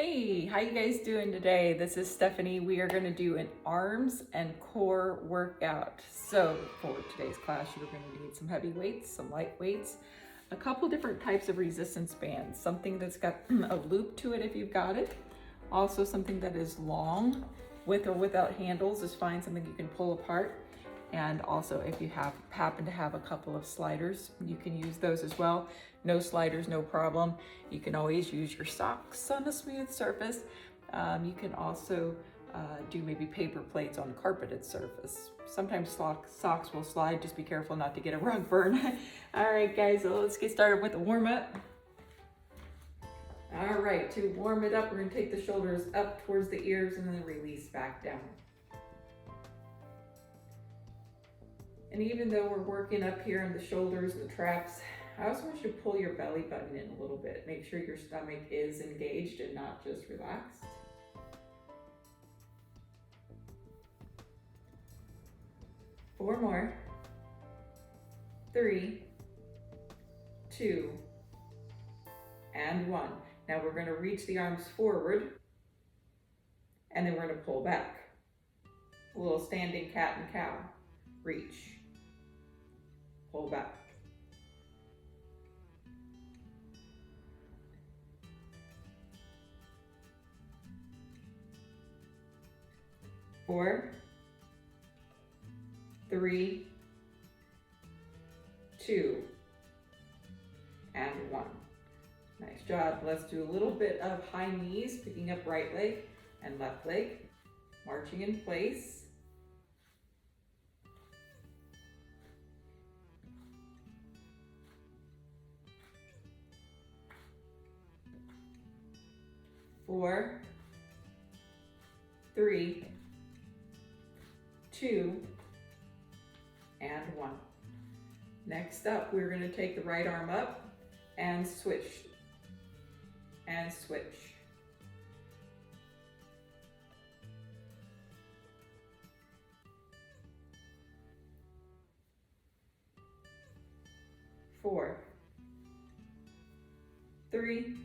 Hey, how you guys doing today? This is Stephanie. We are going to do an arms and core workout. So for today's class, you're going to need some heavy weights, some light weights, a couple different types of resistance bands, something that's got a loop to it if you've got it. Also something that is long, with or without handles is fine, something you can pull apart. And also if you happen to have a couple of sliders, you can use those as well. No sliders, no problem. You can always use your socks on a smooth surface. You can also do maybe paper plates on a carpeted surface. Sometimes socks will slide, just be careful not to get a rug burn. All right guys, so let's get started with the warm up. All right, to warm it up, we're gonna take the shoulders up towards the ears and then release back down. And even though we're working up here in the shoulders, the traps, I also want you to pull your belly button in a little bit. Make sure your stomach is engaged and not just relaxed. Four more. 3, 2, and 1. Now we're going to reach the arms forward, and then we're going to pull back. A little standing cat and cow. Reach. Pull back. Four, 3, 2, and 1. Nice job. Let's do a little bit of high knees, picking up right leg and left leg, marching in place. Four, 3, 2, and 1. Next up, we're going to take the right arm up and switch. And switch. Four, 3,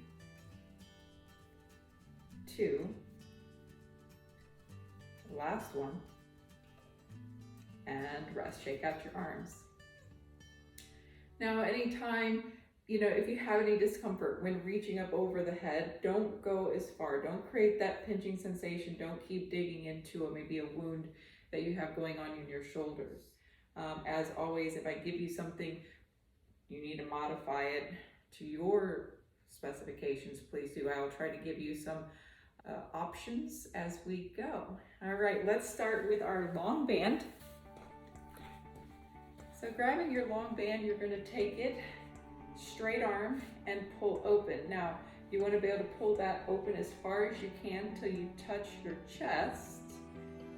2, last one, and rest. Shake out your arms. Now, anytime, if you have any discomfort when reaching up over the head, don't go as far. Don't create that pinching sensation. Don't keep digging into maybe a wound that you have going on in your shoulders. As always, if I give you something, you need to modify it to your specifications, please do. I'll try to give you some options as we go. All right, let's start with our long band. So grabbing your long band, you're going to take it straight arm and pull open. Now, you want to be able to pull that open as far as you can until you touch your chest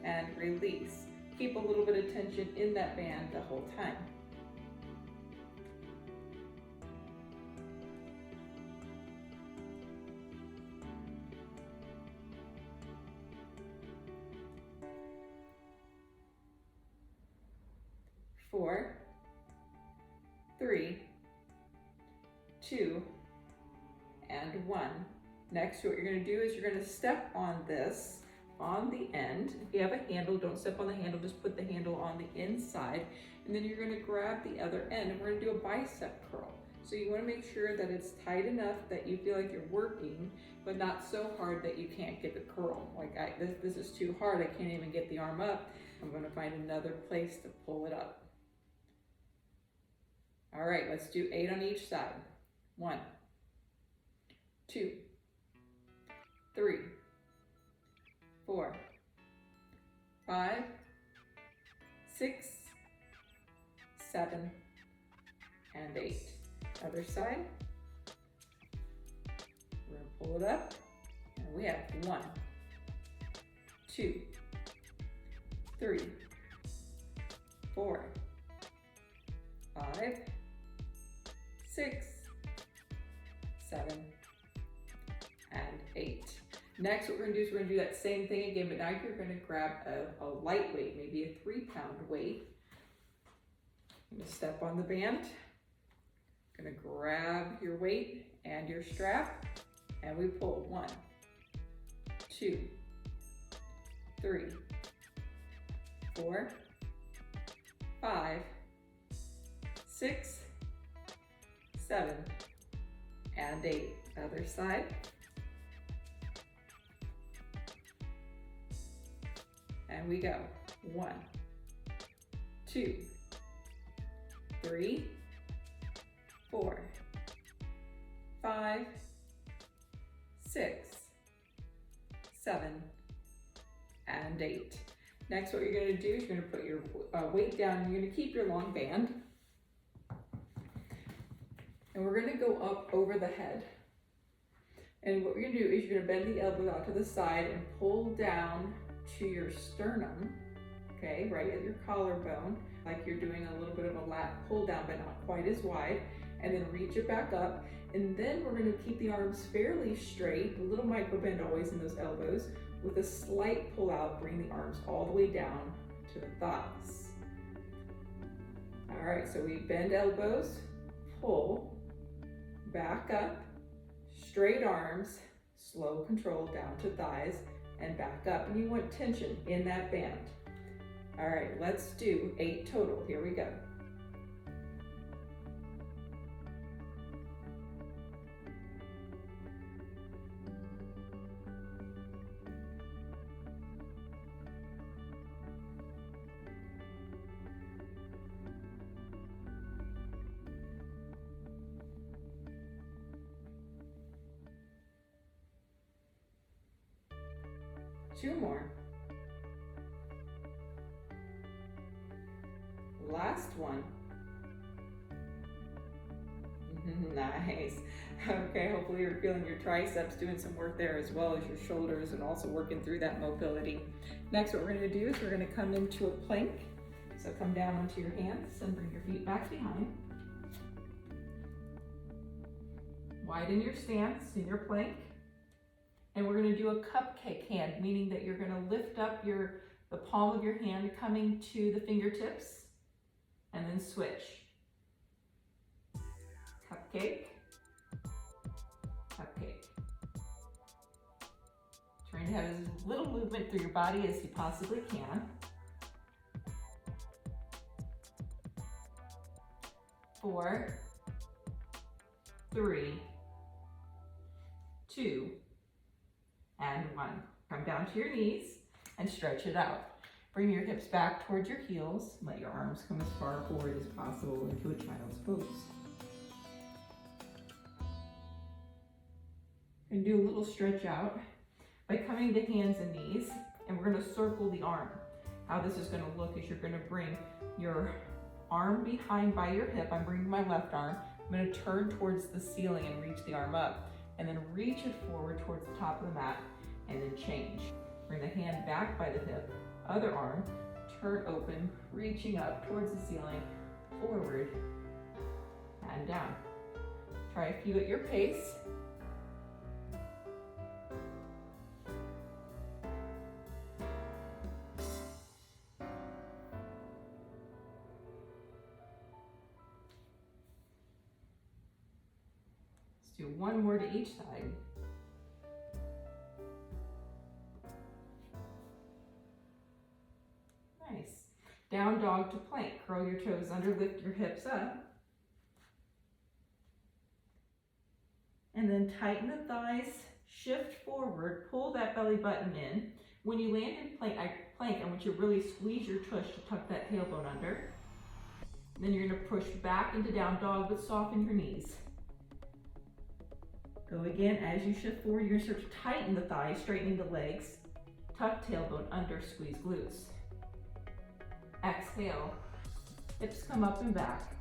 and release. Keep a little bit of tension in that band the whole time. Four, 3, 2, and 1. Next, what you're going to do is you're going to step on this on the end. If you have a handle, don't step on the handle, just put the handle on the inside, and then you're going to grab the other end, and we're going to do a bicep curl. So you want to make sure that it's tight enough that you feel like you're working, but not so hard that you can't get the curl. Like this is too hard, I can't even get the arm up. I'm going to find another place to pull it up. All right, let's do 8 on each side. 1, 2, 3, 4, 5, 6, 7, and 8. Other side. We're gonna pull it up, and we have 1, 2, 3, 4, 5, 6, 7, and 8. Next, what we're going to do is we're going to do that same thing again, but now you're going to grab a light weight, maybe a 3-pound weight. I'm going to step on the band. Going to grab your weight and your strap, and we pull 1, 2, 3, 4, 5, 6, 7, and 8. Other side. And we go. 1, 2, 3, 4, 5, 6, 7, and 8. Next, what you're going to do is you're going to put your weight down. You're going to keep your long band. And we're going to go up over the head. And what we're going to do is you're going to bend the elbows out to the side and pull down to your sternum, okay, right at your collarbone, like you're doing a little bit of a lat pull down, but not quite as wide. And then reach it back up. And then we're going to keep the arms fairly straight, a little micro bend always in those elbows, with a slight pull out, bring the arms all the way down to the thighs. All right, so we bend elbows, pull, back up, straight arms, slow control down to thighs, and back up. And you want tension in that band. All right, let's do 8 total. Here we go. Two more. Last one. Nice. Okay, hopefully you're feeling your triceps, doing some work there as well as your shoulders, and also working through that mobility. Next, what we're going to do is we're going to come into a plank. So come down onto your hands and bring your feet back behind. Widen your stance in your plank. And we're going to do a cupcake hand, meaning that you're going to lift up the palm of your hand coming to the fingertips, and then switch. Cupcake, cupcake. Trying to have as little movement through your body as you possibly can. 4, 3, 2, and 1. Come down to your knees and stretch it out. Bring your hips back towards your heels. Let your arms come as far forward as possible into a child's pose. And do a little stretch out by coming to hands and knees, and we're going to circle the arm. How this is going to look is you're going to bring your arm behind by your hip. I'm bringing my left arm. I'm going to turn towards the ceiling and reach the arm up, and then reach it forward towards the top of the mat, and then change. Bring the hand back by the hip, other arm, turn open, reaching up towards the ceiling, forward, and down. Try a few at your pace. Let's do one more to each side. Nice. Down dog to plank. Curl your toes under, lift your hips up. And then tighten the thighs, shift forward, pull that belly button in. When you land in plank, I want you to really squeeze your tush to tuck that tailbone under. And then you're gonna push back into down dog, but soften your knees. Go again, as you shift forward, you're gonna start to tighten the thighs, straightening the legs. Tuck tailbone under, squeeze glutes. Exhale, hips come up and back.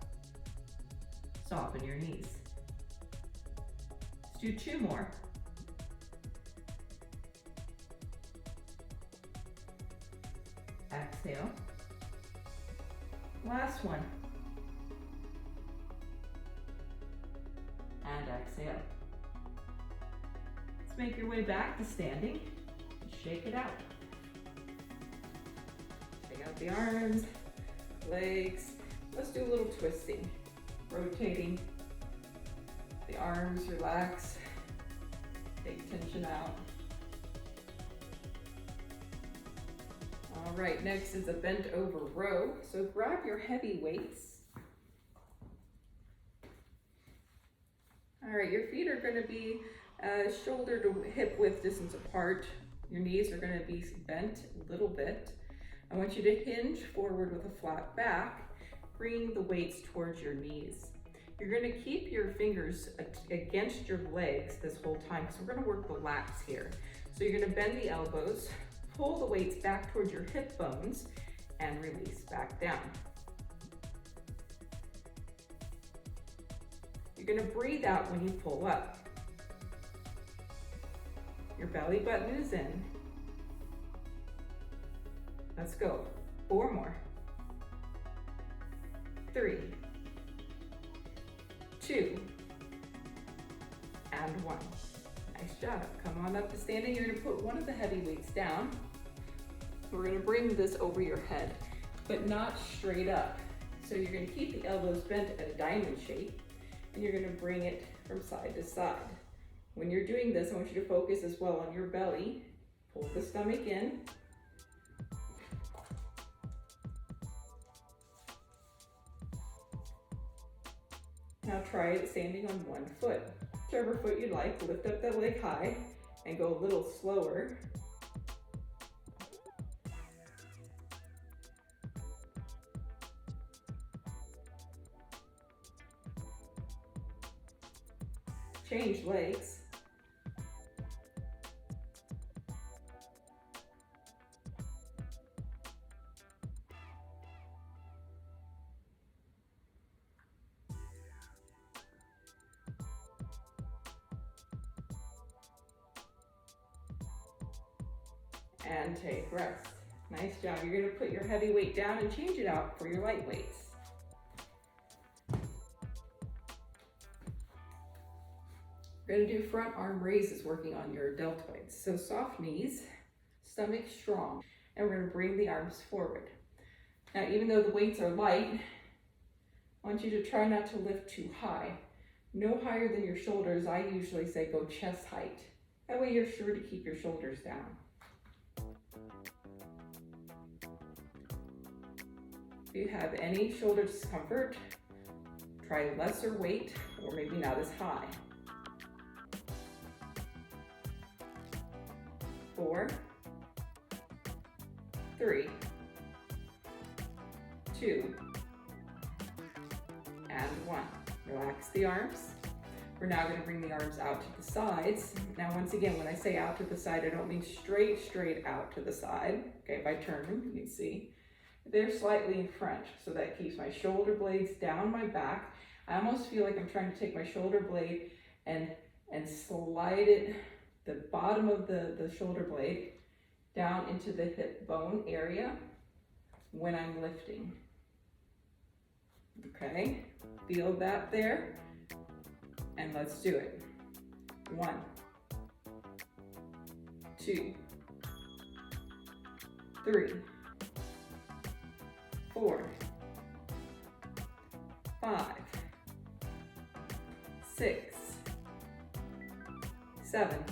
Soften your knees. Let's do 2 more. Exhale. Last one. And exhale. Let's make your way back to standing. Shake it out. Shake out the arms, legs. Let's do a little twisting. Rotating. The arms relax. Take tension out. All right, next is a bent over row. So grab your heavy weights. All right, your feet are gonna be shoulder to hip width distance apart. Your knees are gonna be bent a little bit. I want you to hinge forward with a flat back, bringing the weights towards your knees. You're gonna keep your fingers against your legs this whole time, because we're gonna work the lats here. So you're gonna bend the elbows, pull the weights back towards your hip bones, and release back down. You're gonna breathe out when you pull up. Your belly button is in. Let's go. 4 more. 3, 2, and 1. Nice job. Come on up to standing. You're gonna put one of the heavy weights down. We're gonna bring this over your head, but not straight up. So you're gonna keep the elbows bent at a diamond shape, and you're gonna bring it from side to side. When you're doing this, I want you to focus as well on your belly. Pull the stomach in. Now try it standing on one foot. Whichever foot you like, lift up that leg high and go a little slower. Change legs. And take rest. Nice job. You're going to put your heavy weight down and change it out for your light weights. We're going to do front arm raises working on your deltoids. So soft knees, stomach strong, and we're going to bring the arms forward. Now, even though the weights are light, I want you to try not to lift too high. No higher than your shoulders. I usually say go chest height. That way you're sure to keep your shoulders down. If you have any shoulder discomfort, try lesser weight or maybe not as high. 4, 3, 2, and 1. Relax the arms. We're now going to bring the arms out to the sides. Now, once again, when I say out to the side, I don't mean straight out to the side. Okay, if I turn them, you can see they're slightly in front, so that keeps my shoulder blades down my back. I almost feel like I'm trying to take my shoulder blade and slide it, the bottom of the shoulder blade, down into the hip bone area when I'm lifting. Okay, feel that there, and let's do it. 1, 2, 3, 4, 5, 6, 7,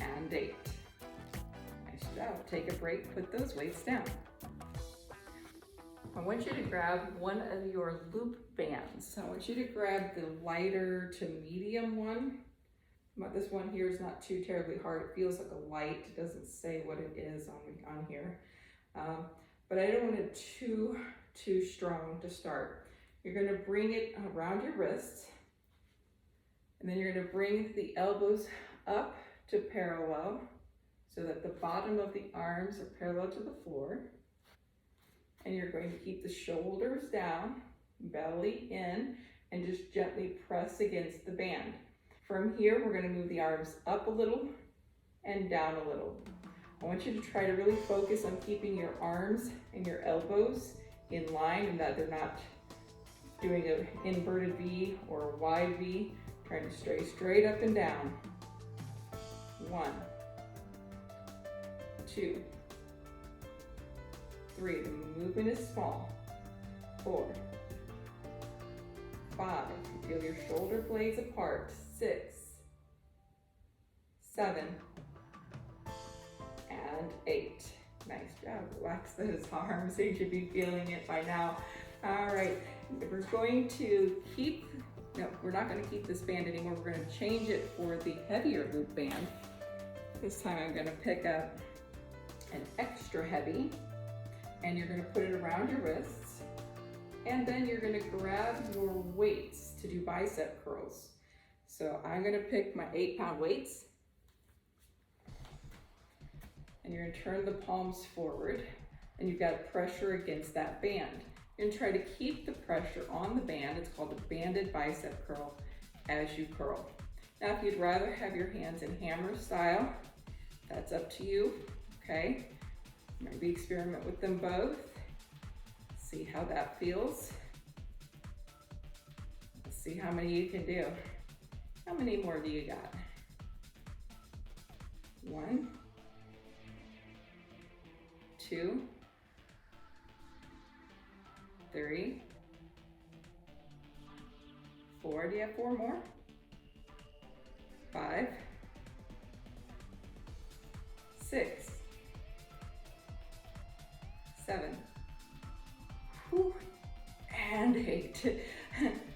and 8. Nice job. Take a break, put those weights down. I want you to grab one of your loop bands. I want you to grab the lighter to medium one. This one here is not too terribly hard. It feels like a light. It doesn't say what it is on here. But I don't want it too strong to start. You're going to bring it around your wrists, and then you're going to bring the elbows up to parallel so that the bottom of the arms are parallel to the floor. And you're going to keep the shoulders down, belly in, and just gently press against the band. From here, we're going to move the arms up a little and down a little. I want you to try to really focus on keeping your arms and your elbows in line, and that they're not doing an inverted V or a wide V. Trying to stay straight up and down. 1, 2, 3. The movement is small. 4, 5. Feel your shoulder blades apart. 6, 7, and 8. Nice job. Relax those arms. You should be feeling it by now. All right, we're going to keep, no, we're not going to keep this band anymore. We're going to change it for the heavier loop band. This time I'm going to pick up an extra heavy, and you're going to put it around your wrists, and then you're going to grab your weights to do bicep curls. So I'm going to pick my 8-pound weights, and you're going to turn the palms forward, and you've got pressure against that band. You're going to try to keep the pressure on the band. It's called a banded bicep curl as you curl. Now, if you'd rather have your hands in hammer style, that's up to you, okay? Maybe experiment with them both. See how that feels. Let's see how many you can do. How many more do you got? 1, 2, 3, 4. Do you have 4 more? 5, 6, 7, whew, and 8.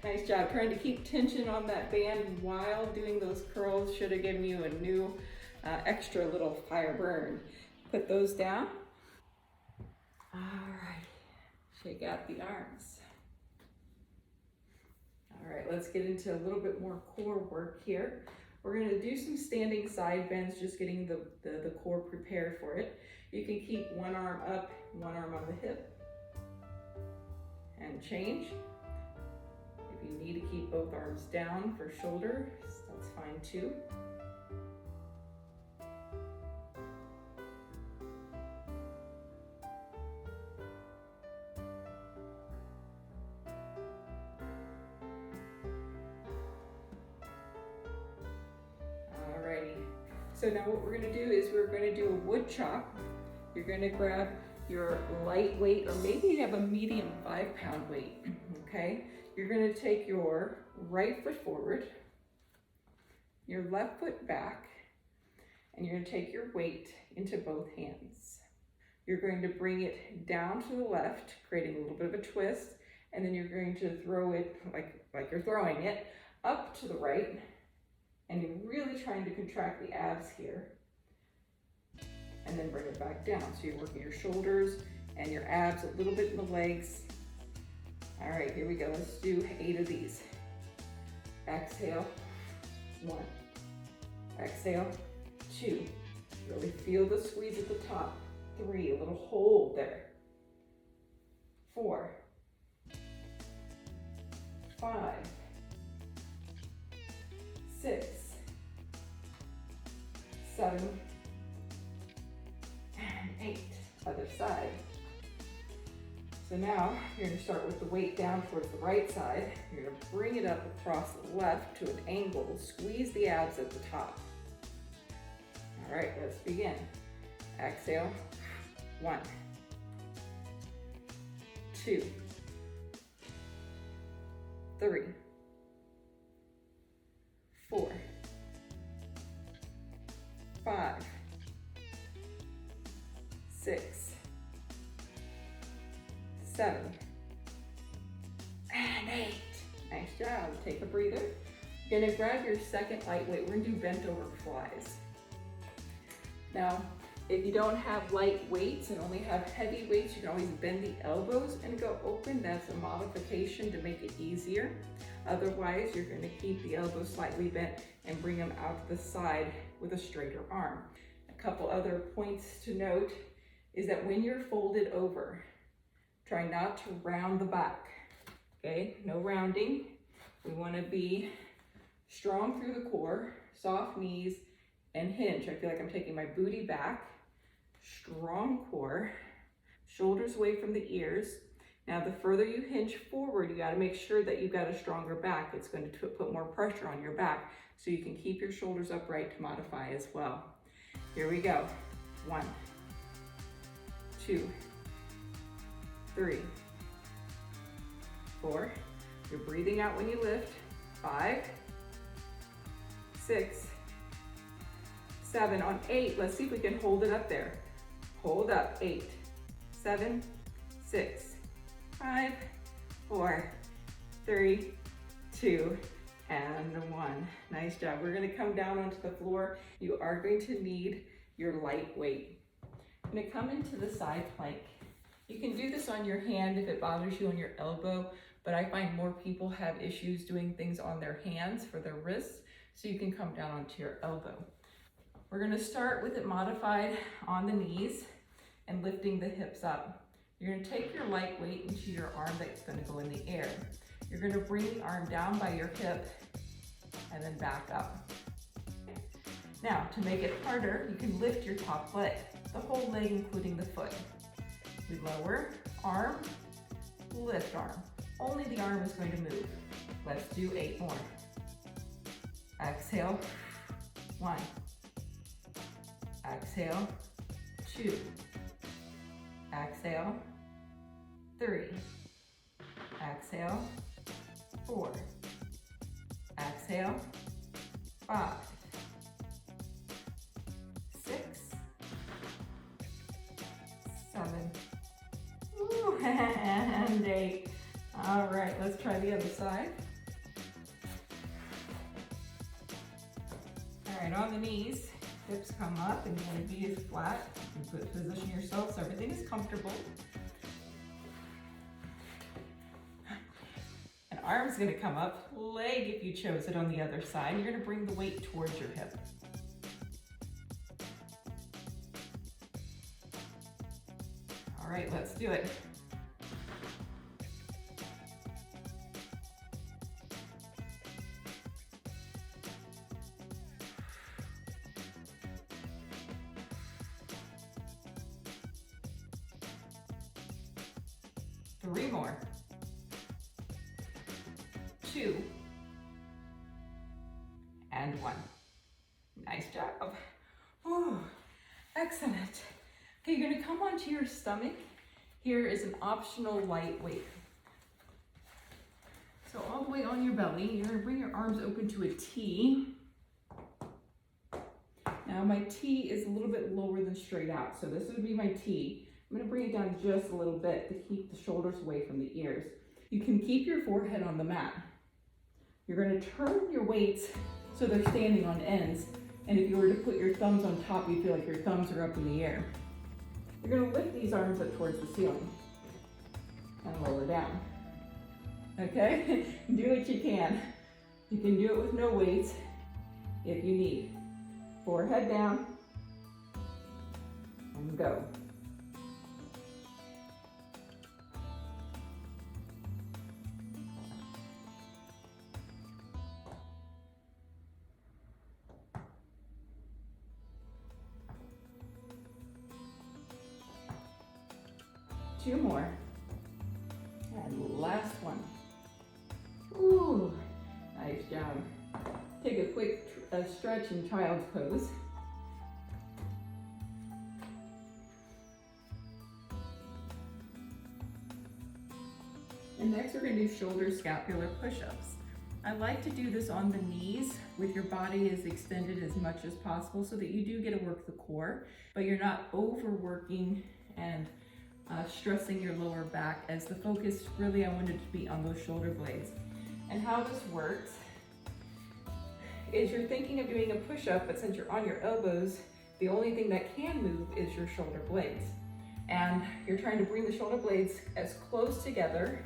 Nice job. Trying to keep tension on that band while doing those curls should have given you a new extra little fire burn. Put those down. All right, shake out the arms. All right, let's get into a little bit more core work here. We're going to do some standing side bends, just getting the core prepared for it. You can keep one arm up, one arm on the hip, and change. If you need to keep both arms down for shoulders, that's fine too. Alrighty, so now what we're going to do is we're going to do a wood chop. You're going to grab your lightweight, or maybe you have a medium 5-pound weight, okay? You're going to take your right foot forward, your left foot back, and you're going to take your weight into both hands. You're going to bring it down to the left, creating a little bit of a twist, and then you're going to throw it like you're throwing it up to the right, and you're really trying to contract the abs here, and then bring it back down. So you're working your shoulders and your abs, a little bit in the legs. All right, here we go. Let's do 8 of these. Exhale, 1. Exhale, 2. Really feel the squeeze at the top. 3, a little hold there. 4, 5, 6, 7, and 8. Other side. So now you're going to start with the weight down towards the right side. You're going to bring it up across the left to an angle. Squeeze the abs at the top. All right, let's begin. Exhale. 1, 2, 3, 4, 5, 6, 7, and 8. Nice job. Take a breather. You're gonna grab your second lightweight. We're gonna do bent over flies. Now, if you don't have light weights and only have heavy weights, you can always bend the elbows and go open. That's a modification to make it easier. Otherwise, you're gonna keep the elbows slightly bent and bring them out to the side with a straighter arm. A couple other points to note is that when you're folded over, try not to round the back, okay? No rounding. We wanna be strong through the core, soft knees, and hinge. I feel like I'm taking my booty back, strong core, shoulders away from the ears. Now, the further you hinge forward, you gotta make sure that you've got a stronger back. It's going to put more pressure on your back so you can keep your shoulders upright to modify as well. Here we go. 1, 2, 3, 4. You're breathing out when you lift. 5, 6, 7. On 8, let's see if we can hold it up there. Hold up, 8, 7, 6, 5, 4, 3, 2, and 1. Nice job. We're gonna come down onto the floor. You are going to need your light weight. I'm gonna come into the side plank. You can do this on your hand if it bothers you on your elbow, but I find more people have issues doing things on their hands for their wrists, so you can come down onto your elbow. We're gonna start with it modified on the knees and lifting the hips up. You're gonna take your light weight into your arm that's gonna go in the air. You're gonna bring the arm down by your hip and then back up. Now, to make it harder, you can lift your top leg, the whole leg including the foot. We lower, arm, lift arm. Only the arm is going to move. Let's do 8 more. Exhale, 1. Exhale, 2. Exhale, 3. Exhale, 4. Exhale, 5. 6. 7. Ooh, and 8. All right, let's try the other side. All right, on the knees, hips come up and you want to be as flat. You can position yourself so everything is comfortable. And arm's gonna come up, leg if you chose it on the other side. You're gonna bring the weight towards your hip. All right, let's do it. Three more. 2. And 1. Nice job. Oh, excellent. Okay, you're gonna come onto your stomach. Here is an optional light weight. So all the way on your belly, you're gonna bring your arms open to a T. Now my T is a little bit lower than straight out, so this would be my T. I'm gonna bring it down just a little bit to keep the shoulders away from the ears. You can keep your forehead on the mat. You're gonna turn your weights so they're standing on ends, and if you were to put your thumbs on top, you feel like your thumbs are up in the air. You're gonna lift these arms up towards the ceiling and lower down. Okay, do what you can. You can do it with no weights if you need. Forehead down and go. Two more. And last one. Ooh, nice job. Take a quick stretch in child's pose. And next we're going to do shoulder scapular push-ups. I like to do this on the knees with your body as extended as much as possible so that you do get to work the core, but you're not overworking and stressing your lower back, as the focus really I wanted to be on those shoulder blades. And how this works is you're thinking of doing a push-up, but since you're on your elbows, the only thing that can move is your shoulder blades. And you're trying to bring the shoulder blades as close together,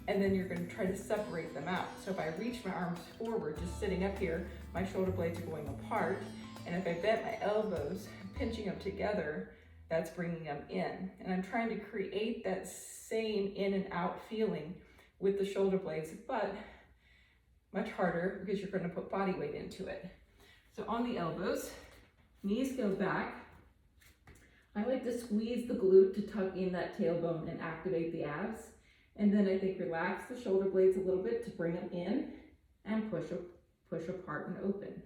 and then you're going to try to separate them out. So if I reach my arms forward, just sitting up here, my shoulder blades are going apart. And if I bent my elbows, pinching them together, that's bringing them in. And I'm trying to create that same in and out feeling with the shoulder blades, but much harder because you're going to put body weight into it. So on the elbows, knees go back. I like to squeeze the glute to tuck in that tailbone and activate the abs. And then I think relax the shoulder blades a little bit to bring them in and push apart and open.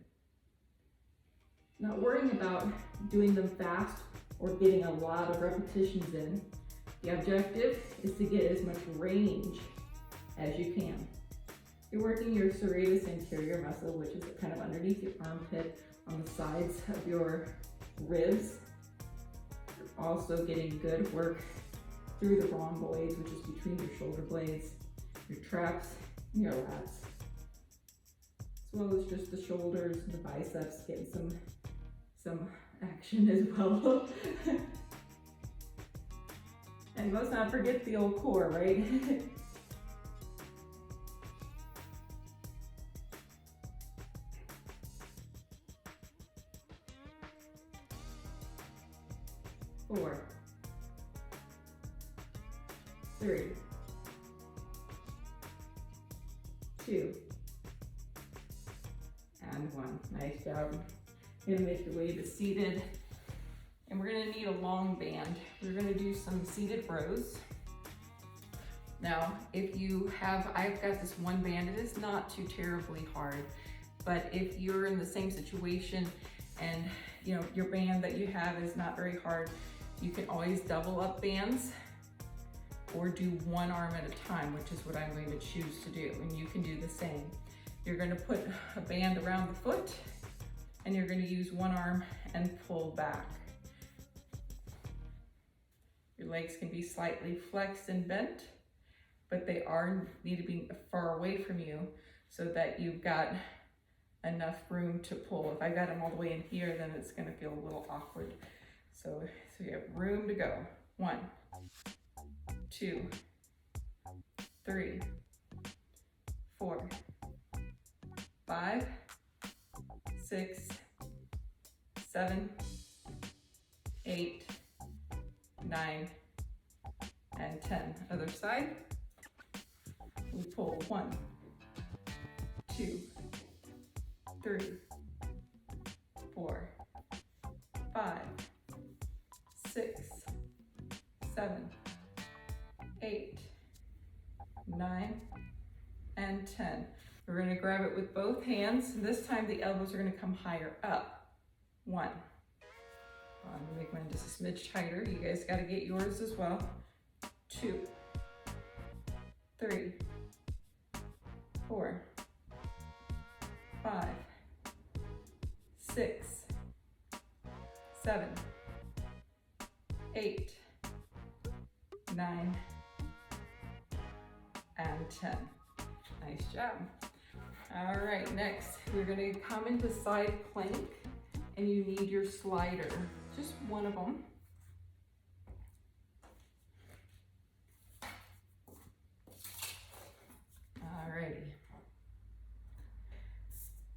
Not worrying about doing them fast or getting a lot of repetitions in. The objective is to get as much range as you can. You're working your serratus anterior muscle, which is kind of underneath your armpit on the sides of your ribs. also getting good work through the rhomboids, which is between your shoulder blades, your traps, and your lats, as well as just the shoulders and the biceps, getting some action as well. And let's not forget the old core, right? 4, 3, 2, and 1. Nice job. You're gonna make your way to seated, and we're gonna need a long band. We're gonna do some seated rows. Now, if you have, I've got this one band, it is not too terribly hard, but if you're in the same situation and you know your band that you have is not very hard, you can always double up bands or do one arm at a time, which is what I'm going to choose to do, and you can do the same. You're gonna put a band around the foot and you're gonna use one arm and pull back. Your legs can be slightly flexed and bent, but they need to be far away from you so that you've got enough room to pull. If I got them all the way in here, then it's gonna feel a little awkward. So you have room to go. 1, 2, 3, 4, 5, 6, 7, 8, 9, and 10. Other side. We pull 1, 2, 3, 4, 5, 6, 7, 8, 9, and 10. We're going to grab it with both hands. This time the elbows are going to come higher up. 1. I'm going to make mine just a smidge tighter. You guys got to get yours as well. 2, 3, 4, 5, 6, 7, 8, 9, and 10. Nice job. All right, next we're going to come into side plank, and you need your slider, just one of them. Alrighty.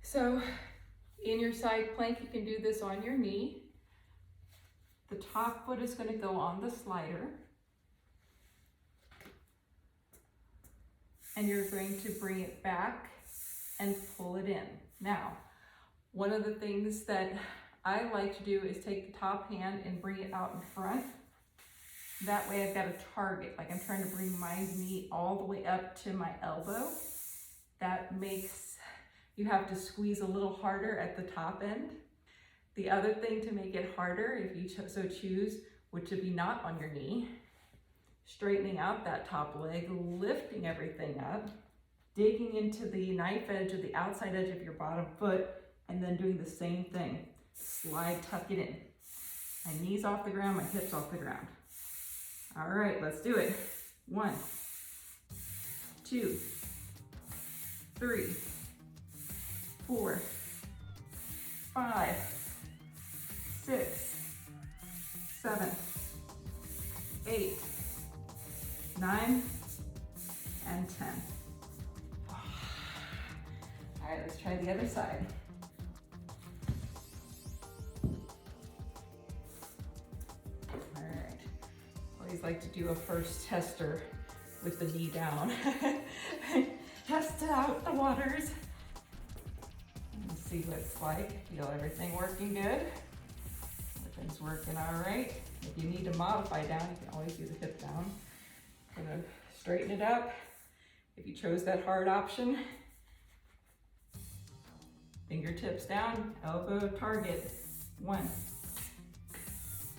So in your side plank, you can do this on your knee. The top foot is going to go on the slider, and you're going to bring it back and pull it in. Now, one of the things that I like to do is take the top hand and bring it out in front. That way I've got a target, like I'm trying to bring my knee all the way up to my elbow. That makes, you have to squeeze a little harder at the top end. The other thing to make it harder, if you so choose, would to be not on your knee, straightening out that top leg, lifting everything up, digging into the knife edge or the outside edge of your bottom foot, and then doing the same thing. Slide, tuck it in. My knees off the ground, my hips off the ground. All right, let's do it. 1, 2, 3, 4, 5, 6, 7, 8, 9, and 10. All right, let's try the other side. All right, always like to do a first tester with the knee down. Test out the waters. Let's see what it's like. Feel everything working good? Everything's working all right. If you need to modify down, you can always do the hip down. Gonna straighten it up. If you chose that hard option, fingertips down, elbow target. 1,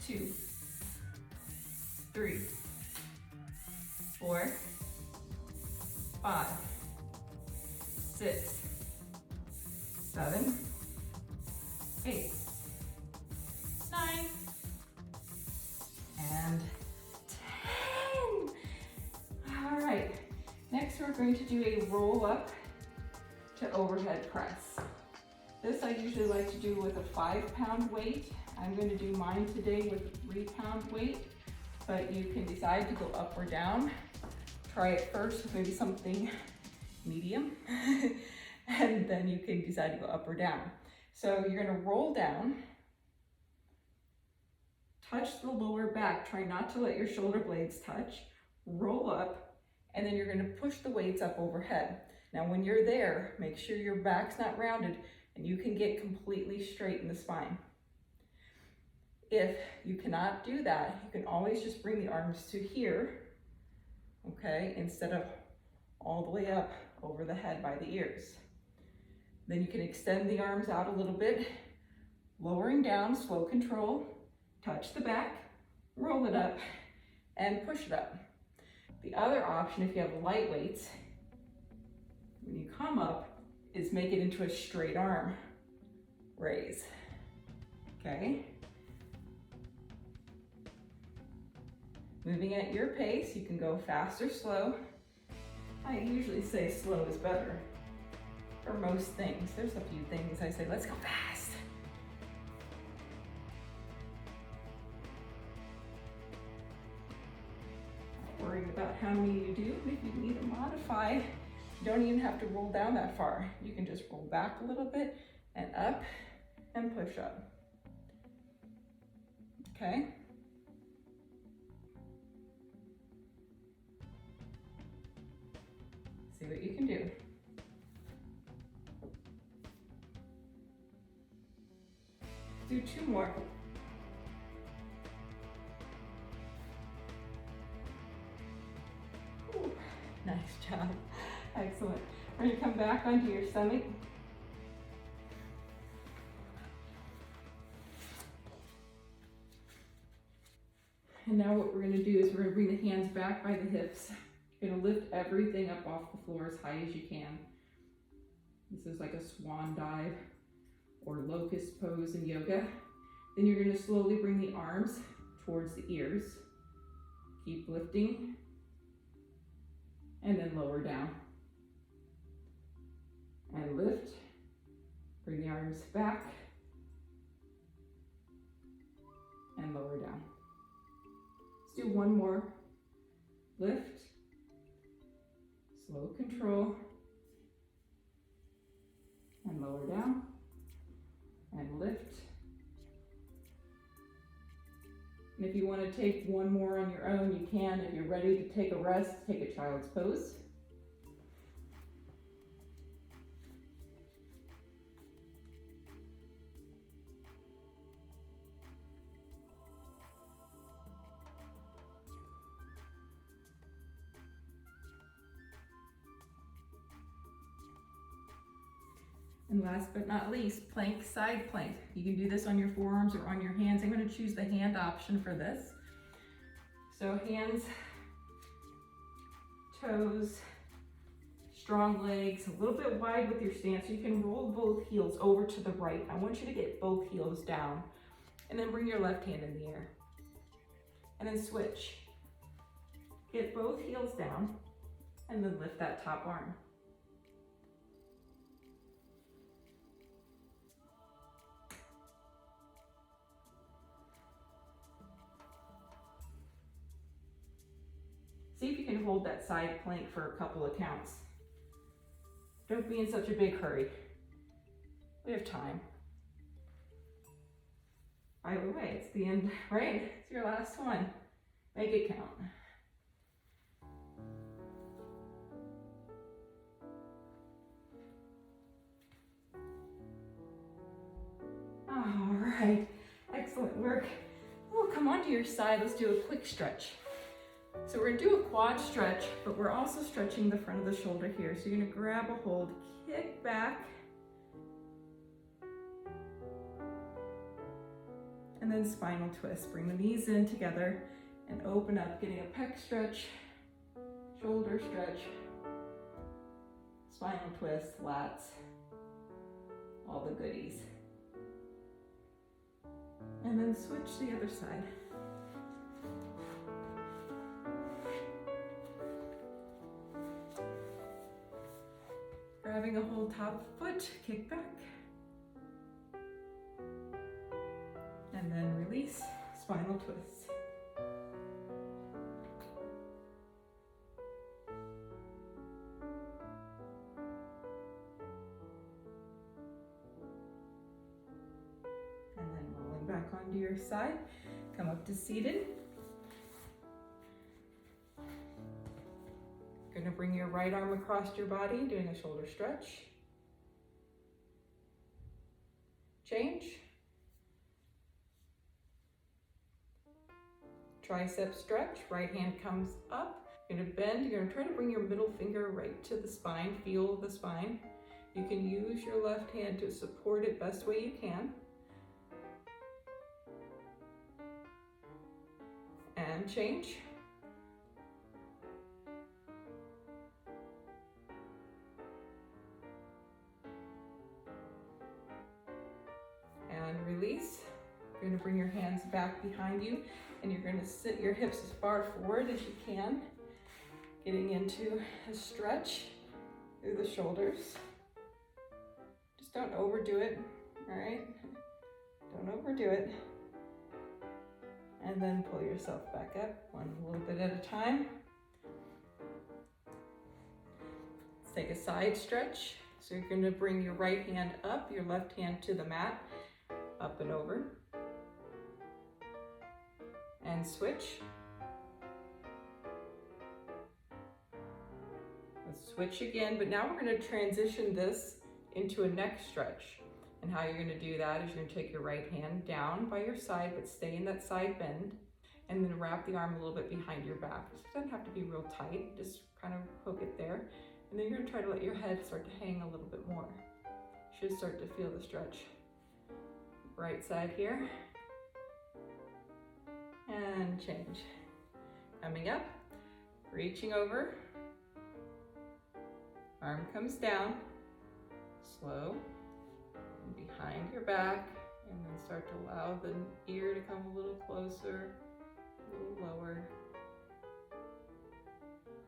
2, 3, 4, 5, 6, 7, 8, 9, do a roll up to overhead press. This I usually like to do with a 5-pound weight. I'm going to do mine today with a 3-pound weight, but you can decide to go up or down. Try it first with maybe something medium, and then you can decide to go up or down. So you're going to roll down, touch the lower back, try not to let your shoulder blades touch, roll up, and then you're going to push the weights up overhead. Now when you're there, make sure your back's not rounded and you can get completely straight in the spine. If you cannot do that, you can always just bring the arms to here, okay, instead of all the way up over the head by the ears. Then you can extend the arms out a little bit, lowering down, slow control, touch the back, roll it up, and push it up. The other option, if you have light weights, when you come up, is make it into a straight arm raise, okay? Moving at your pace, you can go fast or slow. I usually say slow is better for most things. There's a few things I say, let's go fast. Not worrying about how many you do. If you need to modify, you don't even have to roll down that far. You can just roll back a little bit and up and push up. Okay? See what you can do. Do 2 more. Ooh, nice job. Excellent. We're going to come back onto your stomach. And now what we're going to do is we're going to bring the hands back by the hips. You're going to lift everything up off the floor as high as you can. This is like a swan dive or locust pose in yoga. Then you're going to slowly bring the arms towards the ears. Keep lifting. And then lower down. And lift. Bring the arms back. And lower down. Let's do one more. Lift. Slow control. And lower down. And lift. And if you want to take one more on your own, you can. If you're ready to take a rest, take a child's pose. And last but not least, plank, side plank. You can do this on your forearms or on your hands. I'm going to choose the hand option for this. So hands, toes, strong legs, a little bit wide with your stance. You can roll both heels over to the right. I want you to get both heels down. And then bring your left hand in the air. And then switch. Get both heels down and then lift that top arm. See if you can hold that side plank for a couple of counts. Don't be in such a big hurry. We have time. By the way, it's the end, right? It's your last one. Make it count. All right, excellent work. We'll come onto your side. Let's do a quick stretch. So we're gonna do a quad stretch, but we're also stretching the front of the shoulder here. So you're gonna grab a hold, kick back, and then spinal twist. Bring the knees in together and open up, getting a pec stretch, shoulder stretch, spinal twist, lats, all the goodies. And then switch the other side. Grabbing a whole top foot, kick back. And then release, spinal twist. And then rolling back onto your side, come up to seated. You're going to bring your right arm across your body, doing a shoulder stretch. Change. Tricep stretch, right hand comes up. You're going to bend, you're going to try to bring your middle finger right to the spine, feel the spine. You can use your left hand to support it best way you can. And change. And release. You're going to bring your hands back behind you and you're going to sit your hips as far forward as you can, getting into a stretch through the shoulders. Just don't overdo it, all right? Don't overdo it. And then pull yourself back up, one little bit at a time. Let's take a side stretch. So you're going to bring your right hand up, your left hand to the mat, up and over. And switch. Let's switch again, but now we're going to transition this into a neck stretch. And how you're going to do that is you're going to take your right hand down by your side, but stay in that side bend, and then wrap the arm a little bit behind your back. It doesn't have to be real tight, just kind of hook it there. And then you're going to try to let your head start to hang a little bit more. You should start to feel the stretch. Right side here. And change. Coming up, reaching over. Arm comes down, slow, and behind your back, and then start to allow the ear to come a little closer, a little lower,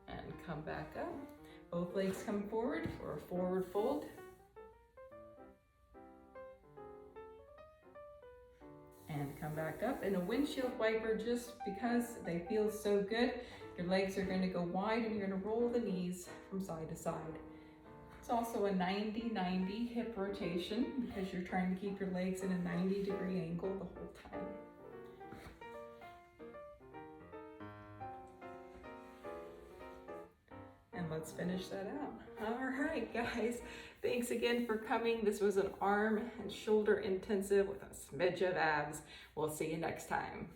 and come back up. Both legs come forward for a forward fold. And come back up. And a windshield wiper, just because they feel so good, your legs are going to go wide and you're going to roll the knees from side to side. It's also a 90-90 hip rotation because you're trying to keep your legs in a 90-degree angle the whole time. And let's finish that out. All right, guys. Thanks again for coming. This was an arm and shoulder intensive with a smidge of abs. We'll see you next time.